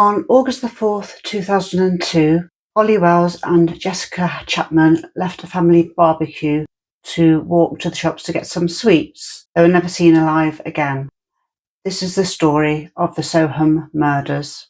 On August the 4th, 2002, Holly Wells and Jessica Chapman left a family barbecue to walk to the shops to get some sweets. They were never seen alive again. This is the story of the Soham murders.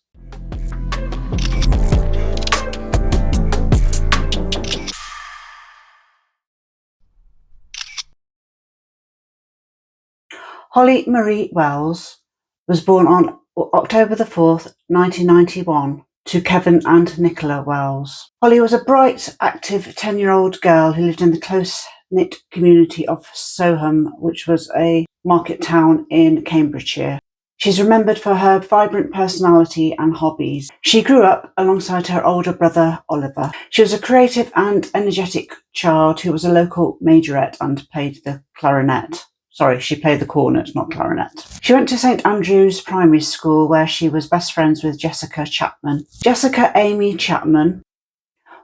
Holly Marie Wells was born on October the 4th, 1991, to Kevin and Nicola Wells. Holly was a bright, active 10-year-old girl who lived in the close-knit community of Soham, which was a market town in Cambridgeshire. She's remembered for her vibrant personality and hobbies. She grew up alongside her older brother, Oliver. She was a creative and energetic child who was a local majorette and played the clarinet. Sorry, she played the cornet, not clarinet. She went to St Andrew's Primary School, where she was best friends with Jessica Chapman. Jessica Amy Chapman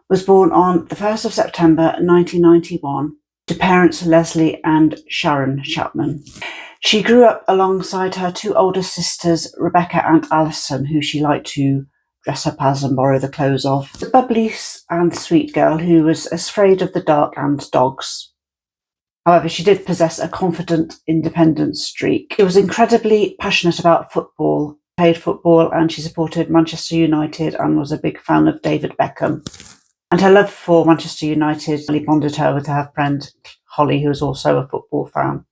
was born on the 1st of September 1991 to parents Leslie and Sharon Chapman. She grew up alongside her two older sisters, Rebecca and Alison, who she liked to dress up as and borrow the clothes of. The bubbly and sweet girl who was afraid of the dark and dogs. However, she did possess a confident, independent streak. She was incredibly passionate about football, played football, and she supported Manchester United and was a big fan of David Beckham. And her love for Manchester United really bonded her with her friend Holly, who was also a football fan.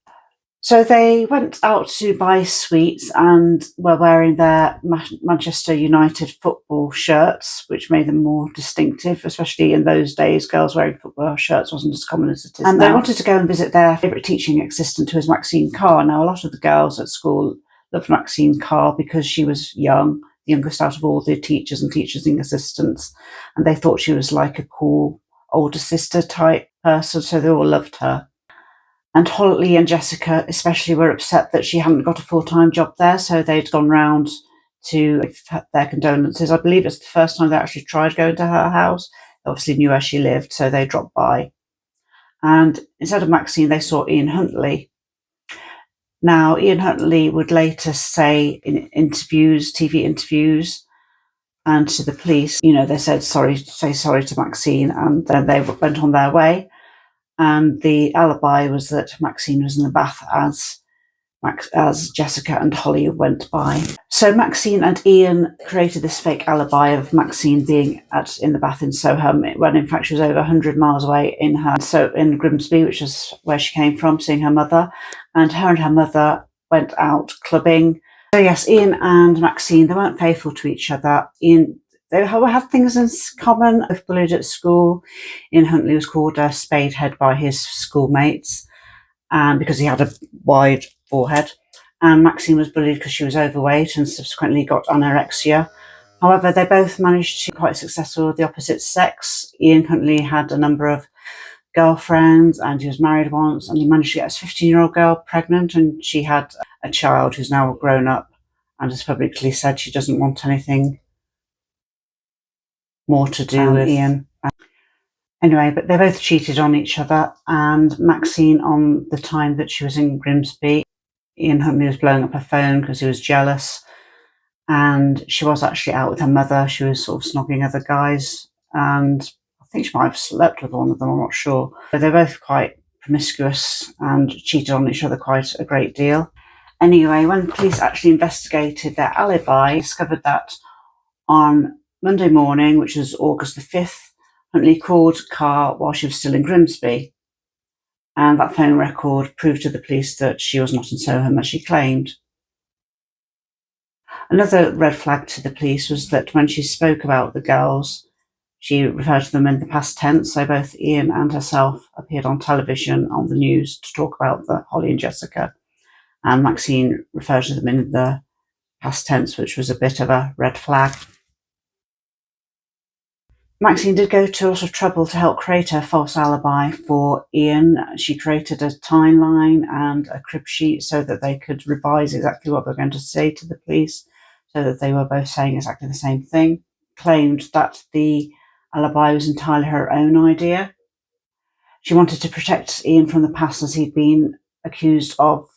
So they went out to buy sweets and were wearing their Manchester United football shirts, which made them more distinctive, especially in those days. Girls wearing football shirts wasn't as common as it is now. And they wanted to go and visit their favourite teaching assistant, who was Maxine Carr. Now, a lot of the girls at school loved Maxine Carr because she was young, the youngest out of all the teachers and teaching assistants, and they thought she was like a cool older sister type person, so they all loved her. And Holly and Jessica especially were upset that she hadn't got a full-time job there, so they'd gone round to their condolences. I believe it's the first time they actually tried going to her house. They obviously knew where she lived, so they dropped by. And instead of Maxine, they saw Ian Huntley. Now, Ian Huntley would later say in interviews, TV interviews, and to the police, they said say sorry to Maxine, and then they went on their way. And the alibi was that Maxine was in the bath as Jessica and Holly went by. So Maxine and Ian created this fake alibi of Maxine being in the bath in Soham, when in fact she was over 100 miles away in Grimsby, which is where she came from, seeing her mother. And her mother went out clubbing. So yes, Ian and Maxine, they weren't faithful to each other. They had things in common. Both bullied at school. Ian Huntley was called a spadehead by his schoolmates, and because he had a wide forehead. And Maxine was bullied because she was overweight and subsequently got anorexia. However, they both managed to be quite successful with the opposite sex. Ian Huntley had a number of girlfriends, and he was married once, and he managed to get his 15-year-old girl pregnant, and she had a child who's now grown up and has publicly said she doesn't want anything more to do with Ian. Anyway, but they both cheated on each other, and Maxine, on the time that she was in Grimsby, Ian Huntley was blowing up her phone because he was jealous, and she was actually out with her mother. She was sort of snogging other guys, and I think she might have slept with one of them, I'm not sure. But they're both quite promiscuous and cheated on each other quite a great deal. Anyway, when police actually investigated their alibi, they discovered that on Monday morning, which was August the 5th, Huntley called Carr while she was still in Grimsby. And that phone record proved to the police that she was not in Soham as she claimed. Another red flag to the police was that when she spoke about the girls, she referred to them in the past tense. So both Ian and herself appeared on television, on the news, to talk about Holly and Jessica. And Maxine referred to them in the past tense, which was a bit of a red flag. Maxine did go to a lot of trouble to help create a false alibi for Ian. She created a timeline and a crib sheet so that they could revise exactly what they were going to say to the police, so that they were both saying exactly the same thing. Claimed that the alibi was entirely her own idea. She wanted to protect Ian from the past, as he'd been accused of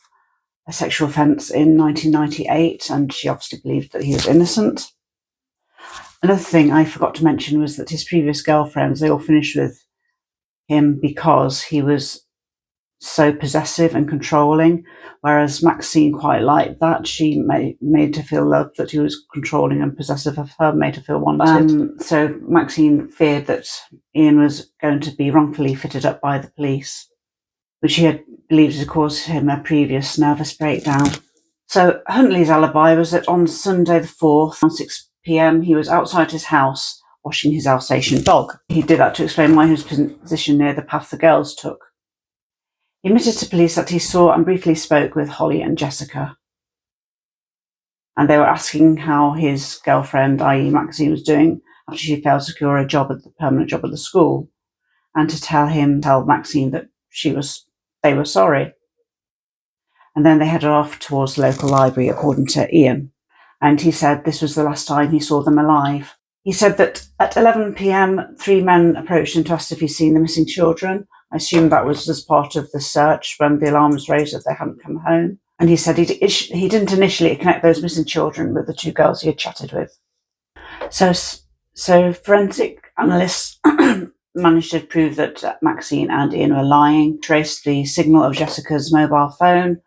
a sexual offence in 1998, and she obviously believed that he was innocent. Another thing I forgot to mention was that his previous girlfriends, they all finished with him because he was so possessive and controlling, whereas Maxine quite liked that. She made her feel loved, that he was controlling and possessive of her, made her feel wanted. So Maxine feared that Ian was going to be wrongfully fitted up by the police, which he had believed had caused him a previous nervous breakdown. So Huntley's alibi was that on Sunday the 4th, around 6 p.m, he was outside his house washing his Alsatian dog. He did that to explain why he was positioned near the path the girls took. He admitted to police that he saw and briefly spoke with Holly and Jessica, and they were asking how his girlfriend, i.e. Maxine, was doing after she failed to secure a permanent job at the school, and to tell Maxine that they were sorry. And then they headed off towards the local library, according to Ian, and he said this was the last time he saw them alive. He said that at 11 p.m, 3 men approached him to ask if he'd seen the missing children. I assume that was as part of the search when the alarm was raised that they hadn't come home. And he said he didn't initially connect those missing children with the 2 girls he had chatted with. So forensic analysts managed to prove that Maxine and Ian were lying, traced the signal of Jessica's mobile phone,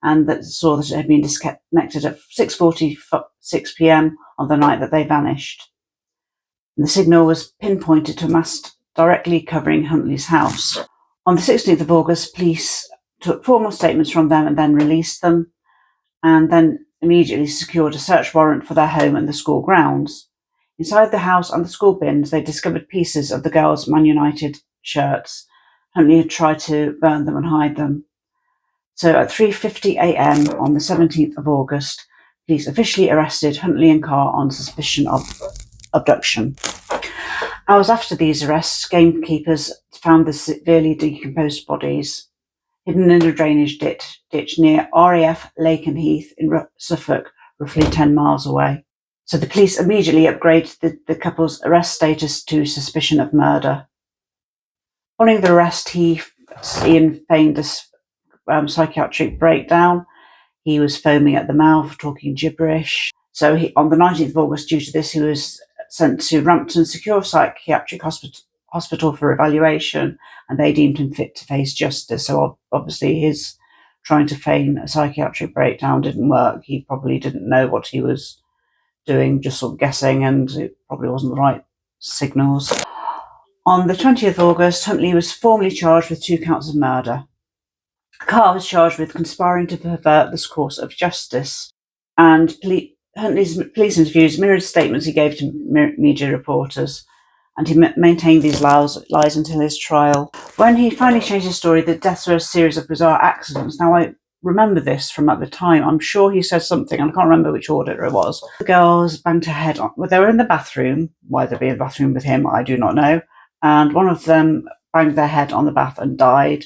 and that saw that it had been disconnected at 6:46 p.m. on the night that they vanished. And the signal was pinpointed to a mast directly covering Huntley's house. On the 16th of August, police took formal statements from them and then released them, and then immediately secured a search warrant for their home and the school grounds. Inside the house and the school bins, they discovered pieces of the girls' Man United shirts. Huntley had tried to burn them and hide them. So at 3:50 a.m. on the 17th of August, police officially arrested Huntley and Carr on suspicion of abduction. Hours after these arrests, gamekeepers found the severely decomposed bodies hidden in a drainage ditch near RAF Lakenheath in Suffolk, roughly 10 miles away. So the police immediately upgraded the couple's arrest status to suspicion of murder. Following the arrest, Ian feigned a psychiatric breakdown. He was foaming at the mouth, talking gibberish. So on the 19th of August, due to this, he was sent to Rampton Secure Psychiatric Hospital for evaluation, and they deemed him fit to face justice. So obviously his trying to feign a psychiatric breakdown didn't work. He probably didn't know what he was doing, just sort of guessing, and it probably wasn't the right signals. On the 20th of August, Huntley was formally charged with 2 counts of murder. Carr was charged with conspiring to pervert the course of justice, and Huntley's police interviews mirrored statements he gave to media reporters, and he maintained these lies until his trial. When he finally changed his story, the deaths were a series of bizarre accidents. Now, I remember this from at the time. I'm sure he said something, and I can't remember which order it was. The girls banged her head on. Well, they were in the bathroom. Why they'd be in the bathroom with him, I do not know. And one of them banged their head on the bath and died.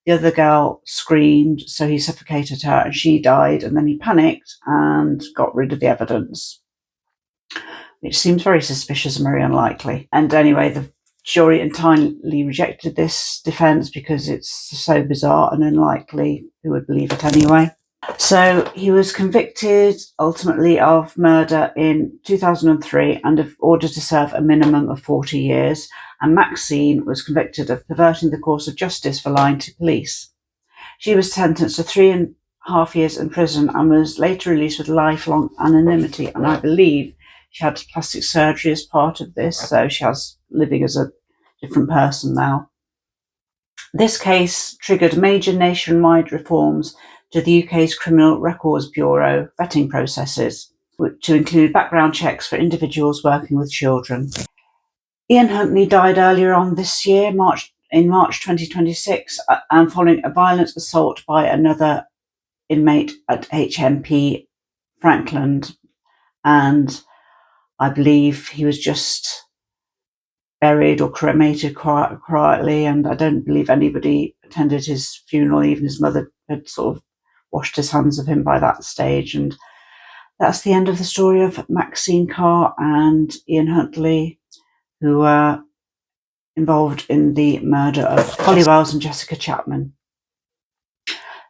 The other girl screamed, so he suffocated her and she died, and then he panicked and got rid of the evidence, which seems very suspicious and very unlikely. And anyway, the jury entirely rejected this defence because it's so bizarre and unlikely. Who would believe it anyway? So he was convicted ultimately of murder in 2003 and ordered to serve a minimum of 40 years. And Maxine was convicted of perverting the course of justice for lying to police. She was sentenced to 3.5 years in prison and was later released with lifelong anonymity. And I believe she had plastic surgery as part of this, so she has living as a different person now. This case triggered major nationwide reforms to the UK's Criminal Records Bureau vetting processes, to include background checks for individuals working with children. Ian Huntley died earlier on this year, in March 2026, and following a violent assault by another inmate at HMP Frankland, and I believe he was just buried or cremated quietly, and I don't believe anybody attended his funeral. Even his mother had sort of washed his hands of him by that stage. And that's the end of the story of Maxine Carr and Ian Huntley, who were involved in the murder of Holly Wells and Jessica Chapman.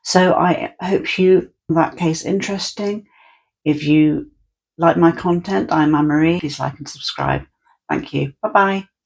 So I hope you found that case interesting. If you like my content, I'm Anne-Marie. Please like and subscribe. Thank you. Bye-bye.